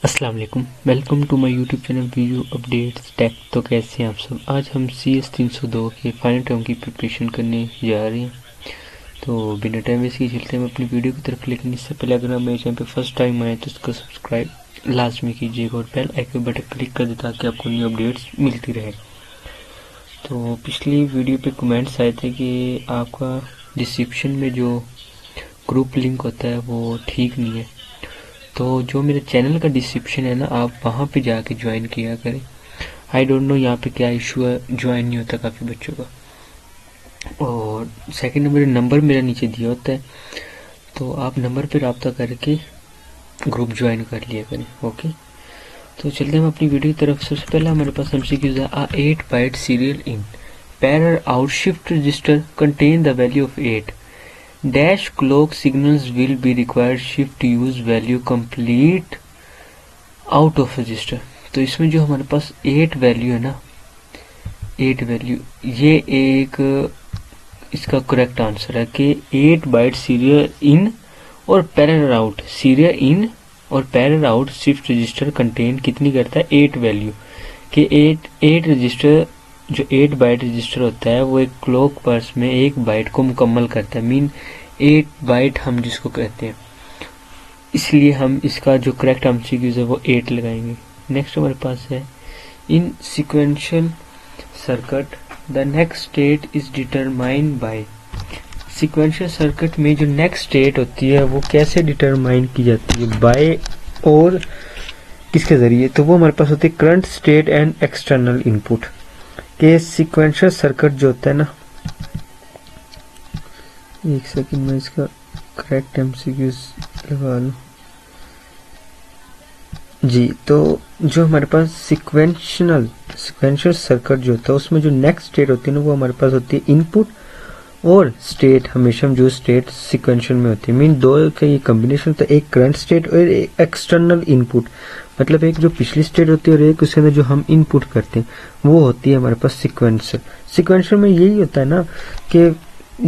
अस्सलाम वालेकुम, welcome to my YouTube channel video updates tech. तो कैसे हैं आप सब। आज हम CS 302 के फाइनल टर्म की प्रिपरेशन करने जा रहे हैं। तो बिना टाइम वेस्ट किए चलते हैं अपनी वीडियो की तरफ। लेकिन इससे पहले अगर आप मेरे चैनल पे फर्स्ट टाइम आए तो इसको सब्सक्राइब लाजमी कीजिएगा और बेल आइकन बटन क्लिक कर दें ताकि आपको न्यू अपडेट्स मिलती रहे। तो पिछली वीडियो पे कमेंट्स आए थे कि आपका डिस्क्रिप्शन में जो ग्रुप लिंक होता है वो ठीक नहीं है। तो जो मेरे चैनल का डिस्क्रिप्शन है ना, आप वहाँ पे जाके ज्वाइन किया करें। आई डोंट नो यहाँ पे क्या इशू है, ज्वाइन नहीं होता काफ़ी बच्चों का। और सेकंड नंबर मेरा नीचे दिया होता है, तो आप नंबर पे रब्ता करके ग्रुप ज्वाइन कर लिया करें। ओके, तो चलते हैं हम अपनी वीडियो की तरफ। सबसे पहले हमारे पास MCQs है। 8 byte serial in parallel out shift register contain the value of 8 dash clock signals will be required shift use value complete out of register। तो इसमें जो हमारे पास 8 वैल्यू है ना, 8 वैल्यू, ये एक इसका करेक्ट आंसर है कि 8 बाइट सीरियल इन और पैरर आउट, सीरियल इन और पैरर आउट शिफ्ट रजिस्टर कंटेन कितनी करता है, 8 वैल्यू कि 8 रजिस्टर, जो 8 बाइट रजिस्टर होता है वो एक क्लॉक पल्स में 1 बाइट को मुकम्मल करता है। मीन 8 बाइट हम जिसको कहते हैं, इसलिए हम इसका जो करेक्ट MCQs है वो 8 लगाएंगे। नेक्स्ट हमारे पास है in sequential circuit the next state is determined by. Sequential circuit में जो नेक्स्ट स्टेट होती है वो कैसे डिटरमाइन की जाती है, बाय और किसके जरिए, तो वो हमारे पास होती है current state and external input के। सीक्वेंशियल सर्किट जो होता है ना, एक सेकंड में इसका करेक्ट MCQs लगा लूं जी। तो जो हमारे पास सीक्वेंशियल सर्किट जो होता है उसमें जो नेक्स्ट स्टेट होती है ना वो हमारे पास होती है इनपुट और स्टेट। हमेशा जो स्टेट सीक्वेंशियल में होती है, मीन दो का ये कॉम्बिनेशन होता है, एक करंट स्टेट और एक एक्सटर्नल इनपुट। मतलब एक जो पिछली स्टेट होती है और एक उसके अंदर जो हम इनपुट करते हैं वो होती है हमारे पास सीक्वेंशियल में यही होता है ना कि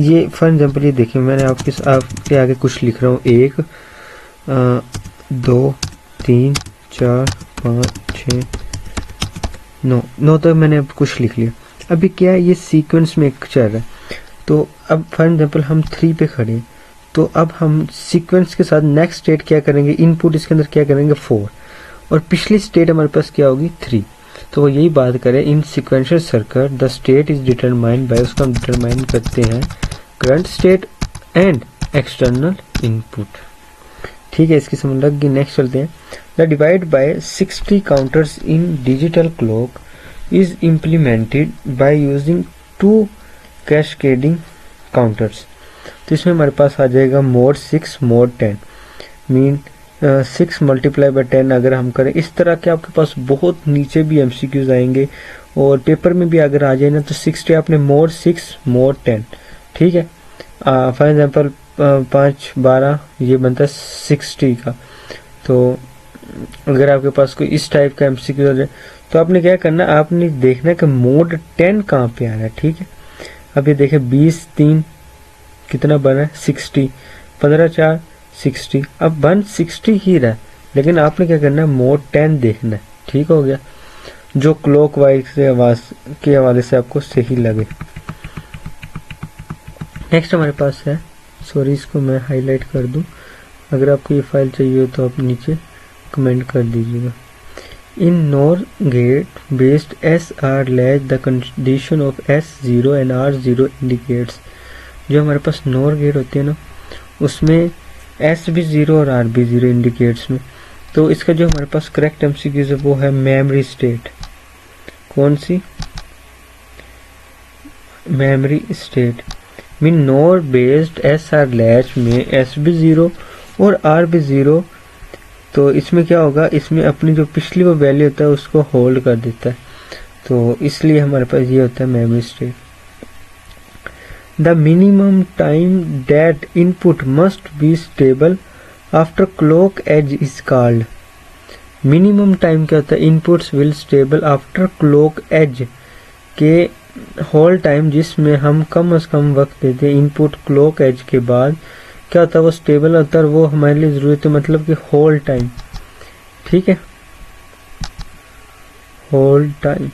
ये फॉर एग्जाम्पल ये देखिए, मैंने आपके आगे कुछ लिख रहा हूँ, 1 2 3 4 5 6 9 तो मैंने अब कुछ लिख लिया। अभी क्या है, ये सीक्वेंस में एक चल रहा है। तो अब फॉर एग्जाम्पल हम 3 पे खड़े, तो अब हम सीक्वेंस के साथ नेक्स्ट स्टेट क्या करेंगे, इनपुट इसके अंदर क्या करेंगे 4 और पिछली स्टेट हमारे पास क्या होगी 3। तो वो यही बात करें, in sequential circuit the state is determined by, उसको हम डिटरमाइन करते हैं current state and external input. ठीक है, इसकी समझ लग गई। नेक्स्ट चलते हैं। The divide by 60 counters in digital clock is implemented by using 2 cascading counters. तो इसमें हमारे पास आ जाएगा mod 6 mod 10, mean 6 multiply by 10 अगर हम करें। इस तरह के आपके पास बहुत नीचे भी MCQs आएंगे और पेपर में भी अगर आ जाए ना तो 60 आपने मोड 6 मोड 10, ठीक है। फॉर एग्जाम्पल 5 12 ये बनता है 60 का। तो अगर आपके पास कोई इस टाइप का MCQ हो जाए तो आपने क्या करना, आपने देखना है कि मोड 10 कहाँ पे आ रहा है। ठीक है, अब ये देखें 20 3 कितना बना है 60, 15 4 60, अब बन 60 ही रहा है, लेकिन आपने क्या करना है मोड 10 देखना है। ठीक हो गया, जो क्लॉक वाइज से आवाज के हवाले से आपको सही लगे। नेक्स्ट हमारे पास है, सॉरी इसको मैं हाईलाइट कर दूं, अगर आपको ये फाइल चाहिए हो तो आप नीचे कमेंट कर दीजिएगा। In NOR gate based SR latch the condition of S0 and R0 indicates. जो हमारे पास नॉर गेट होती है ना उसमें S भी 0 और R भी 0 इंडिकेट्स में। तो इसका जो हमारे पास करेक्ट MCQs है वो है मेमोरी स्टेट। कौन सी, memory state. Mean NOR based SR latch में S भी 0 और R भी 0। तो इसमें क्या होगा, इसमें अपनी जो पिछली वो वैल्यू होता है उसको होल्ड कर देता है, तो इसलिए हमारे पास ये होता है memory state. The minimum time that input must be stubble after clock edge is called. Minimum time क्या होता है, inputs will stubble after clock edge के होल टाइम जिसमें हम कम से कम वक्त देते हैं इनपुट क्लॉक एज के बाद क्या होता है वो स्टेबल होता है और वो हमारे लिए ज़रूरत है, मतलब कि होल टाइम ठीक है, hold time.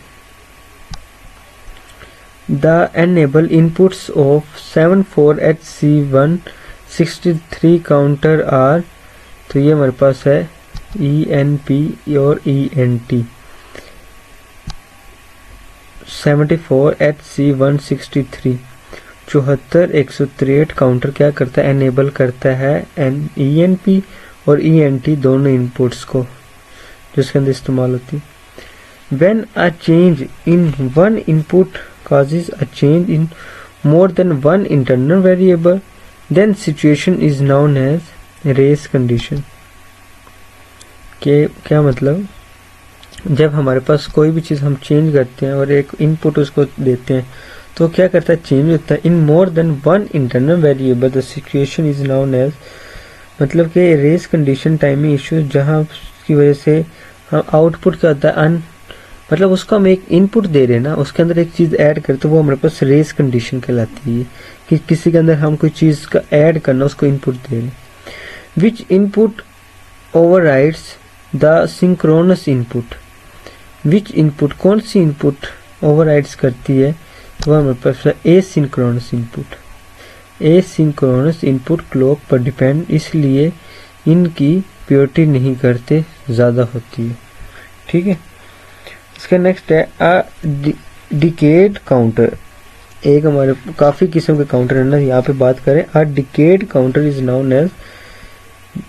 The enable inputs of 74HC163 counter are, तो ये हमारे पास है ENP और ENT। 74HC163 74 काउंटर क्या करता है, एनेबल करता है ENP और ENT दोनों इनपुट्स को जिसके अंदर इस्तेमाल होती है। When a change in one input causes a change in more than one internal variable, then situation is known as race condition। के क्या मतलब, जब हमारे पास कोई भी चीज़ हम चेंज करते हैं और एक इनपुट उसको देते हैं तो क्या करता है, चेंज होता है in more than one internal variable, the situation is known as, मतलब कि रेस कंडीशन टाइमिंग इश्यू, जहाँ की वजह से हम आउटपुट क्या होता है मतलब उसको हम एक इनपुट दे रहे हैं ना, उसके अंदर एक चीज़ ऐड करते वो हमारे पास रेस कंडीशन कहलाती है कि किसी के अंदर हम कोई चीज़ का ऐड करना, उसको इनपुट दे रहे हैं। Which input overrides the synchronous input, which input कौन सी इनपुट ओवरराइड्स करती है, तो हमारे पास asynchronous input. Asynchronous input clock पर डिपेंड, इसलिए इनकी प्योरिटी नहीं करते, ज़्यादा होती है। ठीक है, इसका नेक्स्ट है अ डिकेड काउंटर। एक हमारे काफ़ी किस्म के काउंटर है ना, यहाँ पे बात करें a decade counter is known as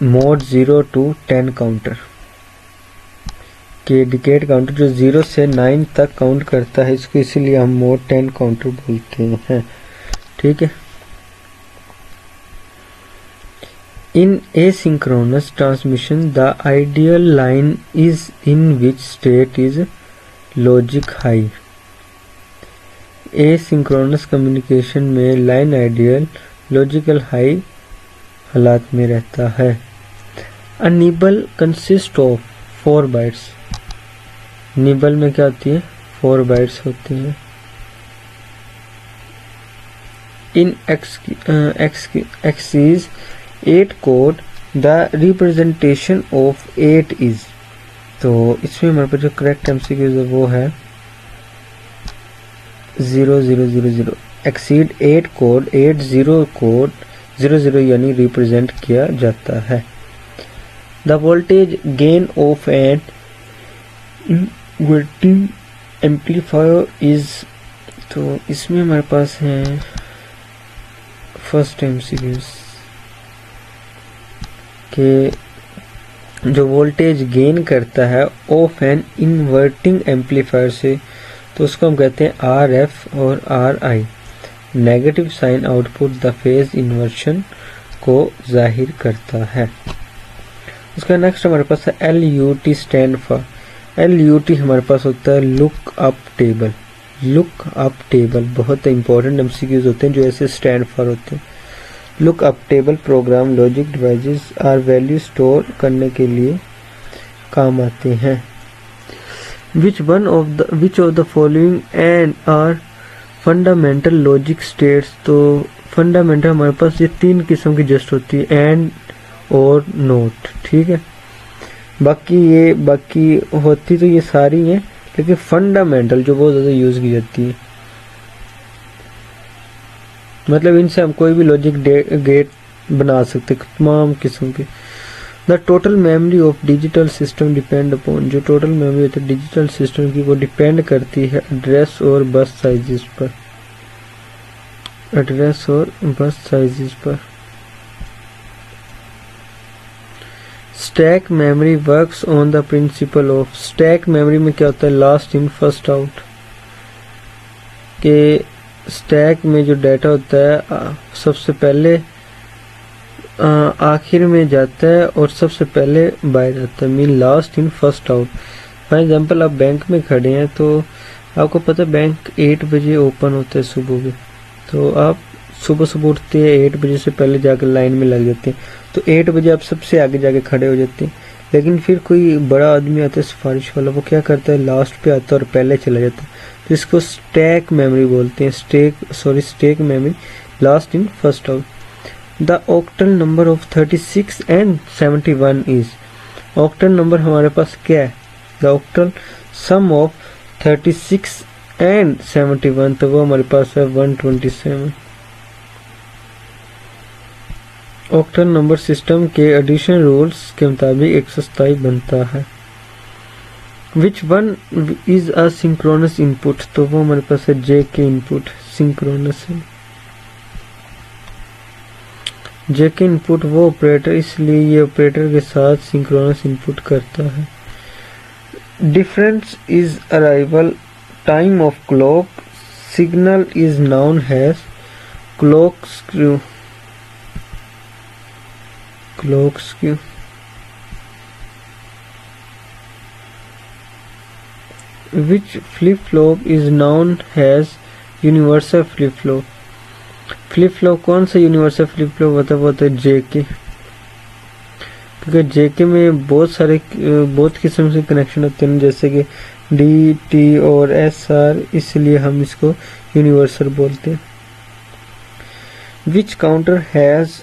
mod 0 to 10 काउंटर। के डिकेड काउंटर जो 0 से 9 तक काउंट करता है, इसको इसीलिए हम मोड 10 काउंटर बोलते हैं। ठीक है, in asynchronous transmission the ideal line is in which state is logic high. Asynchronous communication में लाइन आइडियल लॉजिकल हाई हालात में रहता है। A nibble consist of 4 bytes. Nibble में क्या होती है, 4 बाइट्स होती हैं। In excess 8 code the representation of 8 is, तो इसमें हमारे पास जो करेक्ट एमसीक्यूज है वो है 0000। एक्सीड 8 कोड 80 कोड 00 यानी रिप्रेजेंट किया जाता है। The voltage gain of an inverting amplifier is, तो इसमें हमारे पास है फर्स्ट एमसीक्यूज के जो वोल्टेज गेन करता है ऑफ एन इन्वर्टिंग एम्पलीफायर से, तो उसको हम कहते हैं RF और RI। Negative sign output the phase inversion को जाहिर करता है। उसका नेक्स्ट हमारे पास है LUT स्टैंड फॉर। LUT हमारे पास होता है look up table. Look up table बहुत इंपॉर्टेंट एमसीक्यूज होते हैं जो ऐसे स्टैंड फॉर होते हैं। Look up table program logic devices और वैल्यू स्टोर करने के लिए काम आते हैं। Which of the following and are fundamental logic states, तो फंडामेंटल हमारे पास ये 3 किस्म की जस्ट होती है, एंड और नोट। ठीक है, बाकी होती तो ये सारी हैं, लेकिन फंडामेंटल जो बहुत ज़्यादा यूज़ की जाती है, मतलब इनसे हम कोई भी लॉजिक गेट बना सकते तमाम किस्म के। The total memory of digital system depend upon, जो टोटल मेमोरी होती है डिजिटल सिस्टम की वो डिपेंड करती है एड्रेस और बस साइजेस पर। एड्रेस और बस साइजेस पर। Stack memory works on the principle of, stack memory में क्या होता है, लास्ट इन फर्स्ट आउट। के स्टैक में जो डाटा होता है सबसे पहले आखिर में जाता है और सबसे पहले बाहर आता है, mean last in first out. For example आप बैंक में खड़े हैं, तो आपको पता है बैंक 8 बजे ओपन होता है सुबह के, तो आप सुबह उठते हैं 8 बजे से पहले जाकर लाइन में लग जाते हैं, तो 8 बजे आप सबसे आगे जाके खड़े हो जाते हैं। लेकिन फिर कोई बड़ा आदमी आता है सिफारिश वाला, वो क्या करता है लास्ट पे आता है और पहले चला जाता है, तो इसको स्टैक मेमोरी बोलते हैं। Stack memory last in first out. The octal number of 36 and 71 इज, ऑक्टल नंबर हमारे पास क्या है, the octal sum of 36 and 71, तो वो हमारे पास है 127। ऑक्टल नंबर सिस्टम के एडिशन रूल्स के मुताबिक 127 बनता है। Which one is a synchronous input, तो वो हमारे पास है जे के इनपुट, सिंक्रोनस है। जे के इनपुट वो ऑपरेटर, इसलिए ये ऑपरेटर के साथ सिंक्रोनस इनपुट करता है। Difference is arrival time of clock signal is known as clock skew, clock skew. Which flip-flop is known as universal flip-flop? Flip-flop कौन सा यूनिवर्सल फ्लिप-फ्लॉप होता है, वो होता है जेके, क्योंकि जेके में बहुत किस्म से कनेक्शन होते हैं, जैसे कि डी, टी और एस आर, इसलिए हम इसको यूनिवर्सल बोलते हैं। Which counter has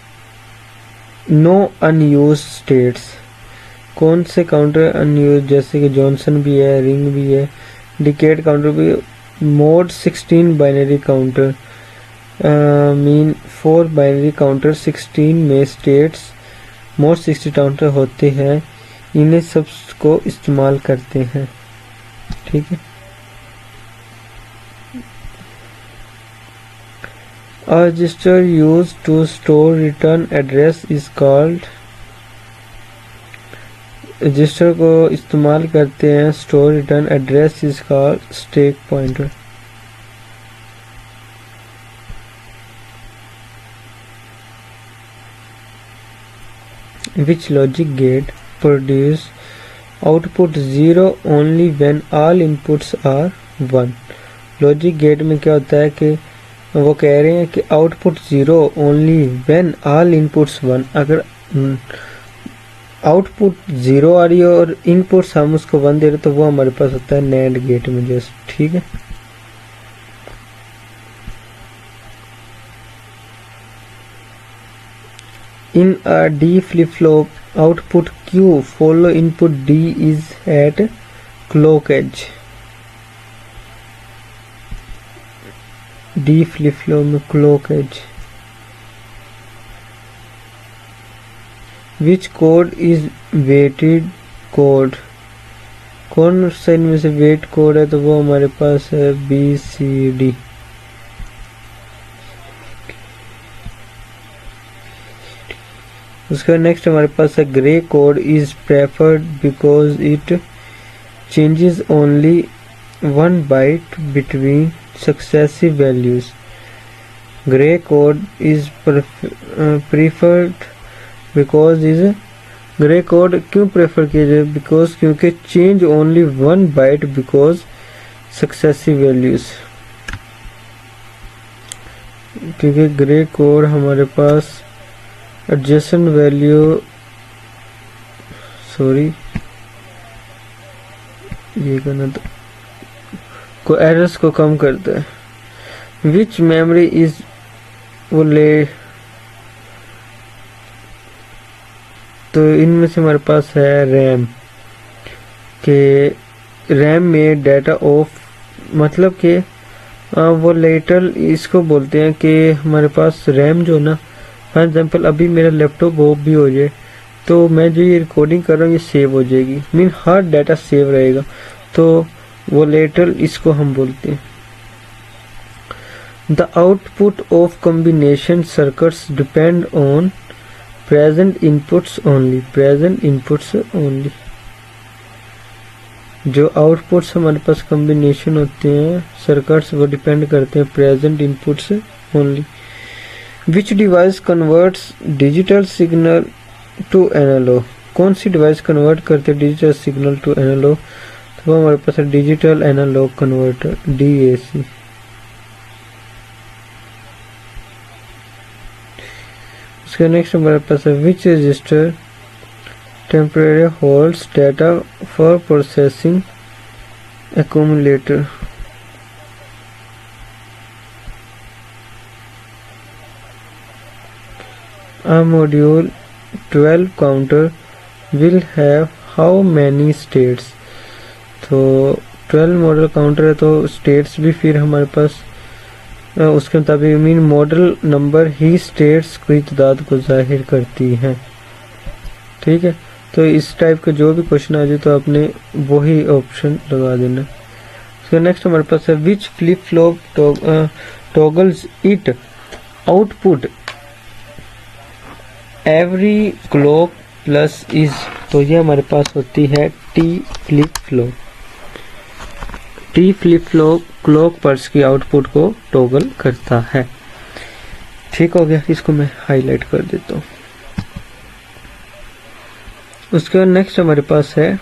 no unused states, कौन से काउंटर अनयूज, जैसे कि जॉनसन भी है, रिंग भी है, डिकेड काउंटर भी। Mode 16 binary counter mean 4 binary counter 16 में स्टेट्स मोड 60 काउंटर होते हैं, इन्हें सब को इस्तेमाल करते हैं, ठीक है। A register used to store return address is called, register को इस्तेमाल करते हैं store return address is called stack pointer. Which logic gate produce output 0 only when all inputs are 1। Logic gate में क्या होता है कि वो कह रहे हैं कि output 0 only when all inputs 1, अगर आउटपुट 0 आ रही है और इनपुट्स हम उसको 1 दे रहे, तो वो हमारे पास होता है नैंड गेट में जैसे, ठीक है। In a D flip flop output Q follow input D is at clock edge. D flip flop में clock edge. Which code is weighted code, कौन सा इनमें से वेट कोड है, तो वो हमारे पास है BCD। उसका नेक्स्ट हमारे पास है Gray code is preferred because it changes only 1 byte between successive values. Gray code is preferred because is, Gray code क्यों प्रेफर किया जाए, बिकॉज क्योंकि change only 1 byte because successive values, क्योंकि ग्रे कोड हमारे पास एडजेसेंट वैल्यू, सॉरी ये करना तो को एरर्स को कम करता है। विच मेमोरी इज वो ले, तो इनमें से हमारे पास है रैम, के रैम में डाटा ऑफ, मतलब कि वो लेटर इसको बोलते हैं कि हमारे पास रैम जो ना, फॉर एग्जांपल अभी मेरा लैपटॉप ऑफ भी हो जाए तो मैं जो ये रिकॉर्डिंग कर रहा हूँ ये सेव हो जाएगी, मीन हर डाटा सेव रहेगा, तो वो लेटर इसको हम बोलते हैं। The output of combination circuits depend on present inputs only, present inputs only. जो आउटपुट्स हमारे पास कॉम्बिनेशन होते हैं सर्किट्स, वो डिपेंड करते हैं present inputs only. Which device converts digital signal to analog, कौन सी डिवाइस कन्वर्ट करते हैं डिजिटल सिग्नल टू एनालॉग, तो वो हमारे पास है डिजिटल एनालॉग कन्वर्टर, DAC। उसके नेक्स्ट हमारे पास है which register temporary holds data for processing accumulator। A module 12 counter will have how many states, तो 12 मॉडल काउंटर है तो स्टेट्स भी फिर हमारे पास उसके मुताबिक मीन मॉडल नंबर ही स्टेट्स की तादाद को जाहिर करती हैं। ठीक है, तो इस टाइप का जो भी क्वेश्चन आ जाए तो आपने वही ऑप्शन लगा देना। तो नेक्स्ट हमारे पास है which flip flop toggles it output every clock pulse is, तो ये हमारे पास होती है T flip flop. T flip flop clock pulse की आउटपुट को टॉगल करता है। ठीक हो गया, इसको मैं हाईलाइट कर देता हूँ। उसके बाद नेक्स्ट हमारे पास है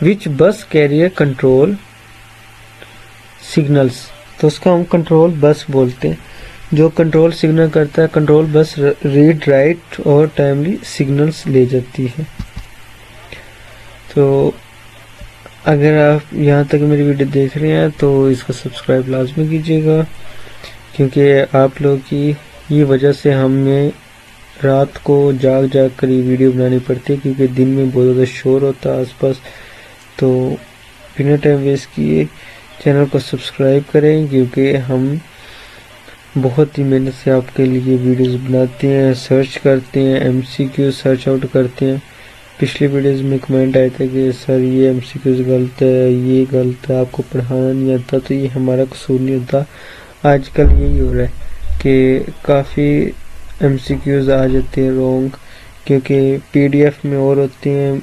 विच बस कैरियर कंट्रोल सिग्नल्स, तो उसका हम कंट्रोल बस बोलते हैं। जो कंट्रोल सिग्नल करता है, कंट्रोल बस रीड राइट और टाइमली सिग्नल्स ले जाती है। तो अगर आप यहाँ तक मेरी वीडियो देख रहे हैं तो इसको सब्सक्राइब लाजमी कीजिएगा, क्योंकि आप लोगों की ये वजह से हमें रात को जाग कर ये वीडियो बनानी पड़ती है, क्योंकि दिन में बहुत ज़्यादा शोर होता है आसपास। तो बिना टाइम वेस्ट किए चैनल को सब्सक्राइब करें, क्योंकि हम बहुत ही मेहनत से आपके लिए वीडियोस बनाते हैं, सर्च करते हैं, MCQ सर्च आउट करते हैं। पिछली वीडियोस में कमेंट आए थे कि सर ये MCQs गलत है, ये गलत है, आपको पढ़ाना नहीं आता। तो ये हमारा कसूर नहीं होता। आजकल यही हो रहा है कि काफ़ी MCQs आ जाते हैं रॉन्ग, क्योंकि PDF में और होते हैं,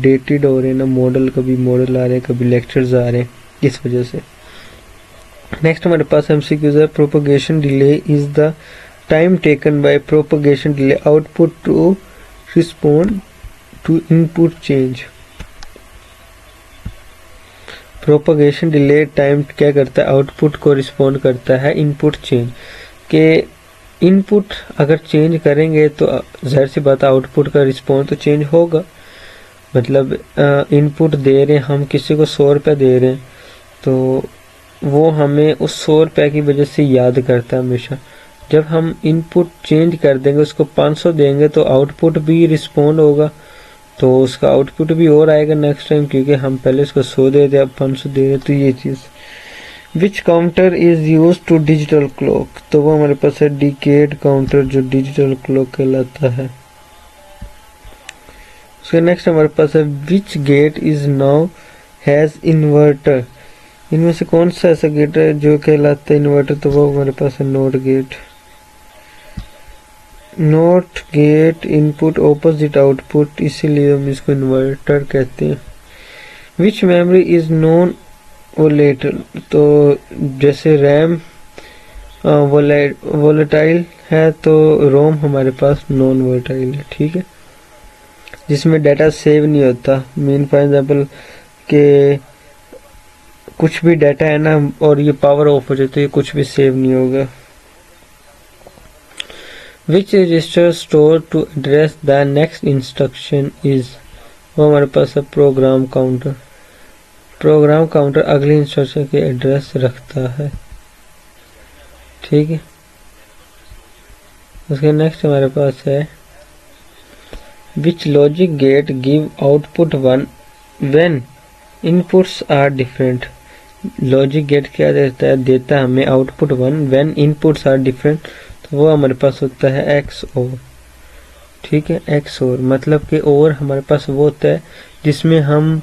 डेटेड हो रहे हैं ना मॉडल, कभी मॉडल आ रहे हैं, कभी लेक्चर्स आ रहे हैं, इस वजह से। नेक्स्ट हमारे पास MCQs है propagation delay is the time taken by propagation delay output to respond to input change. Propagation delay time क्या करता है, आउटपुट को रिस्पोंड करता है इनपुट चेंज के। इनपुट अगर चेंज करेंगे तो जाहिर सी बात आउटपुट का रिस्पॉन्स तो चेंज होगा। मतलब इनपुट दे रहे हैं हम, किसी को 100 रुपये दे रहे हैं, तो वो हमें उस 100 रुपये की वजह से याद करता है हमेशा। जब हम इनपुट चेंज कर देंगे, उसको 500 देंगे, तो आउटपुट भी रिस्पॉन्ड होगा, तो उसका आउटपुट भी और आएगा नेक्स्ट टाइम, क्योंकि हम पहले उसको 100 दे रहे, अब 500 दे रहे। तो ये चीज़ which counter is use to digital clock, तो वो हमारे पास है डिकेड काउंटर, जो डिजिटल क्लॉक कहलाता है। उसके नेक्स्ट हमारे पास है which gate is known as inverter, इनमें से कौन सा ऐसा गेट है जो कहलाता है इन्वर्टर, तो वो हमारे पास है not gate. Not gate input opposite output, इसीलिए हम इसको इन्वर्टर कहते हैं। विच मेमोरी इज नॉन वोलेटाइल, तो जैसे रैम वोलेटाइल है, तो रोम हमारे पास नॉन वोलेटाइल है। ठीक है, जिसमें डाटा सेव नहीं होता। मीन फॉर एग्जाम्पल के कुछ भी डाटा है ना और ये पावर ऑफ हो जाए तो ये कुछ भी सेव नहीं होगा। Which register store to address the next instruction is, वो हमारे पास है प्रोग्राम काउंटर। प्रोग्राम काउंटर अगली इंस्ट्रक्शन के एड्रेस रखता है। ठीक है, उसके नेक्स्ट हमारे पास है which logic gate give output 1 when inputs are different. Logic gate क्या देता है, देता है हमें output 1 when inputs are different, तो वो हमारे पास होता है XOR। ठीक है, XOR मतलब कि और हमारे पास वो होता है जिसमें हम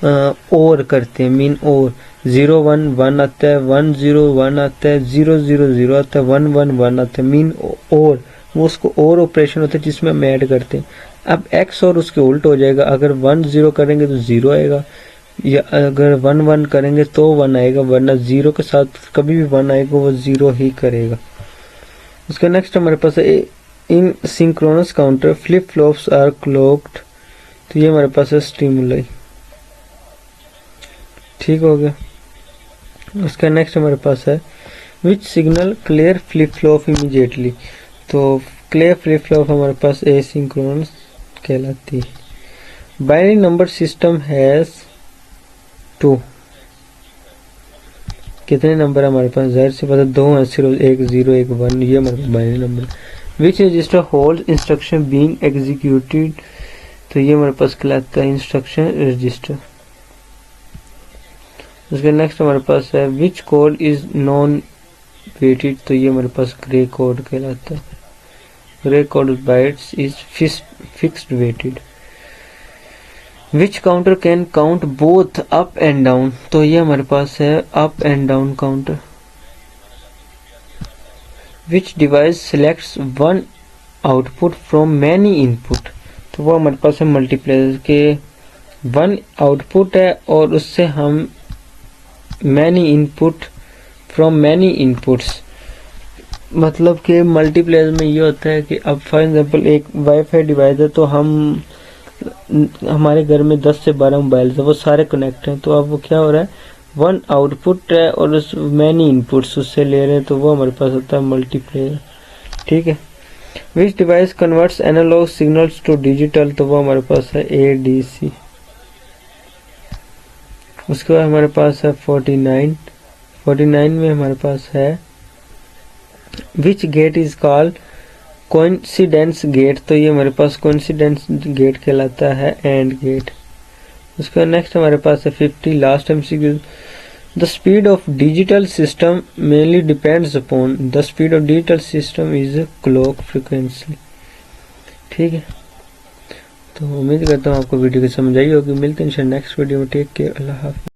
और करते हैं। मीन और 0 1 1 आता है, 1 0 1 आता है, 0 0 0 आता है, 1 1 1 आता है। मीन और वो उसको और ऑपरेशन होता है जिसमें हम ऐड करते हैं। अब XOR उसके उल्ट हो जाएगा, अगर 1 0 करेंगे तो 0 आएगा, या अगर 1 1 करेंगे तो 1 आएगा, वरना 0 के साथ कभी भी 1 आएगा वो 0 ही करेगा। उसका नेक्स्ट हमारे पास है in synchronous counter flip flops are clocked, तो ये हमारे पास है स्टिमुलाई। ठीक हो गया। उसका नेक्स्ट हमारे पास है which signal clear flip flop immediately, तो क्लियर फ्लिप फ्लॉप हमारे पास एसिंक्रोनस कहलाती है। बाइनरी नंबर सिस्टम हैज 2, कितने नंबर हमारे पास, जाहिर सी बात है 2 है, सिर्फ 1 0 1 1, ये हमारे पास binary number. Which register hold instruction being executed तो ये हमारे पास कहलाता है इंस्ट्रक्शन रजिस्टर। उसके नेक्स्ट हमारे पास है which code is non weighted, तो ये हमारे पास ग्रे कोड कहलाता है। Gray code bytes is fixed weighted. Which counter can count both up and down, तो ये हमारे पास है up and down counter. Which device selects one output from many input, तो वो हमारे पास है मल्टीप्लेयर के वन आउटपुट है और उससे हम many input from many inputs, मतलब कि मल्टीप्लेयर में ये होता है कि अब फॉर एग्जांपल एक वाईफाई डिवाइस है, तो हमारे घर में 10 से 12 मोबाइल है, वो सारे कनेक्ट हैं, तो अब वो क्या हो रहा है, वन आउटपुट है और उस मैनी इनपुट्स उससे ले रहे हैं, तो वो हमारे पास होता है मल्टीप्लेयर। ठीक है। Which device converts analog signals to digital, तो वो हमारे पास है ADC। उसके बाद हमारे पास है 49 में हमारे पास है which gate is called coincidence gate, तो ये हमारे पास कोइंसिडेंस गेट कहलाता है एंड गेट। उसके बाद नेक्स्ट हमारे पास है 50 last MCQ। The speed of digital system mainly depends upon the speed of digital system is clock frequency. ठीक है, तो उम्मीद करता हूँ आपको वीडियो की समझ आई होगी। मिलते हैं नेक्स्ट वीडियो में। टेक केयर, अल्लाह हाफिज़।